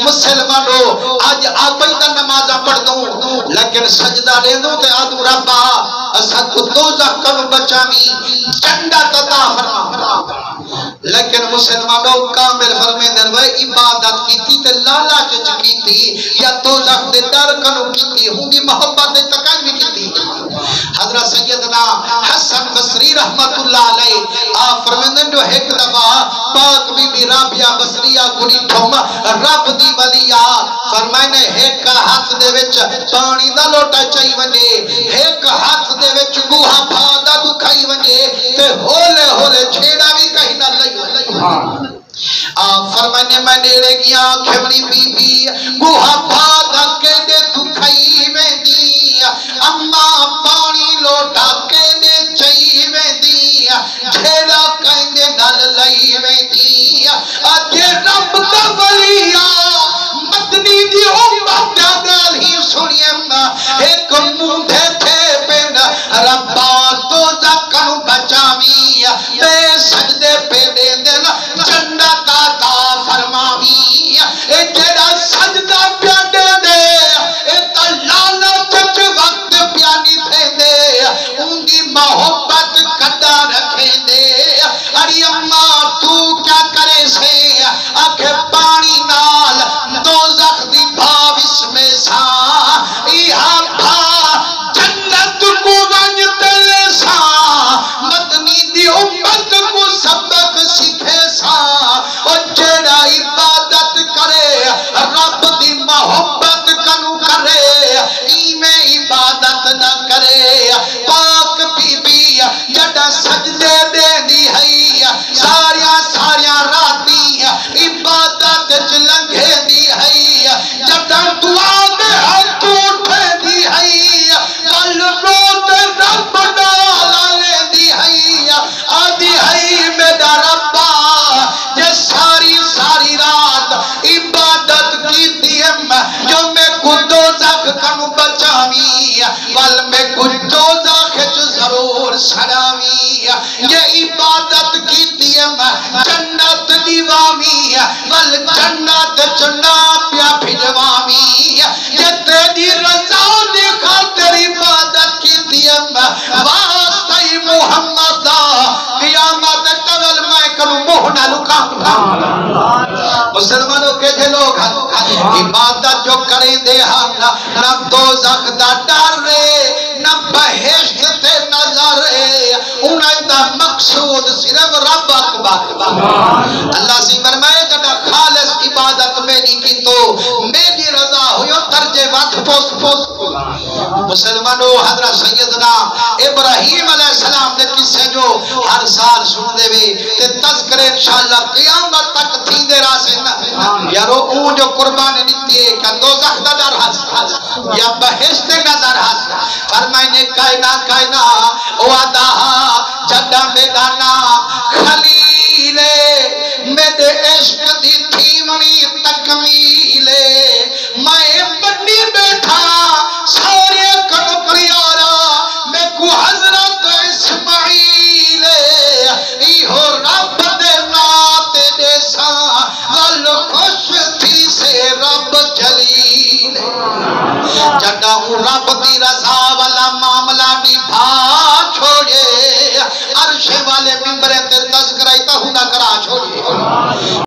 مسلمانوں آج آبائی دا نمازہ پڑھ دوں لیکن سجدہ لے دوں تے آدھو ربا اسد کو دوزخ کنو بچامی جنت عطا فرما لیکن مسلمانوں کامل فرمیندن وہ عبادت کی تھی تے لالا جج کی تھی یا دوزخ دے در کنو کی تھی ہوں گی محبت دے تکائن بھی کی تھی حضرت سیدنا حسن بصری رحمت اللہ علیہ آپ فرمیندن جو ایک دفعہ پاک بی بی رابعہ بصریہ گنی ٹھوم رب دی ولیہ فرمائنے ایک ہاتھ دے وچ پانی دا لوٹا چاہی ونجے ایک ہاتھ دے وچ گوہا پھادا دکھائی ونجے تے ہولے ہولے چھیڑا بھی کہیں نہ لئی آپ فرمائنے میں نیرے گیا کھمڑی بی بی گوہا پھادا کے دے دکھائی ویندی اما پانی لوٹا کے دے چاہی ویندی چھیڑا کہیں دے نل لئی ویندی اجھے رب دا ولیہ مدنی دی امت جادال ہی سنیم ایک موندھے تھے پینڈ ربا تو زکن بچاوی بے سجدے پہ دے دن جنت عطا فرماوی اے جڑا سجدہ پیا دے دے اے تا لالچ وقت پیا نہیں تھے دے ان دی محبت کدا رکھے دے اری اماں تو کیا کرے سے آکھے پانی نال دوزخ دی بھاوش میں سا ایہاں بھا جنت کو ونجتے لے سا مدنی دی امت کو سبق سکھے سا اور جڑا عبادت کرے رب دی محبت کنو کرے ایمیں عبادت نہ کرے پاک بی بی جڑا سجدے دے دی ہے ساریاں راتی عبادت چلنگے دی ہے جڑا دعا دے ہاتھ اٹھے دی ہے کل روت رب ڈالا لے دی ہے آدھی ہے میرا ربا جے ساری رات عبادت کی دیم جو میں کو دوزخ کنو بچاوی ول میں کو دوزخ ضرور سڑاوی یہ عبادت کی دیم جنت دیوامی ول جنت چنا پیا بھجوامی یہ تیری رضا دی خاطر عبادت کی دیم واسطہ محمد قیامت تول میں کنو موہ نہ لکا مسلمانوں کے تھے لوگ عبادت جو کریں دے ہم نہ دوزخ دا ڈر رے نہ بہشت تے نظر رے انہیں دا مقصود صرف رب اکبر اللہ سی فرمائے جڑا خالص عبادت میری کی تو میری رضا ہوئیو درجے وقت پوست مسلمانوں حضرت سیدنا ابراہیم علیہ السلام نے کسے جو ہر سال سن دے بھی تے تذکرے انشاءاللہ قیامت تک تھی دے راسے یارو اون جو قربان نیتی ہے کہ دوزخ دا ڈر ہس یا بہشت نظر ہس فرمائنے کائنا وعدہ جڈا میدانا خلیلے میرے عشق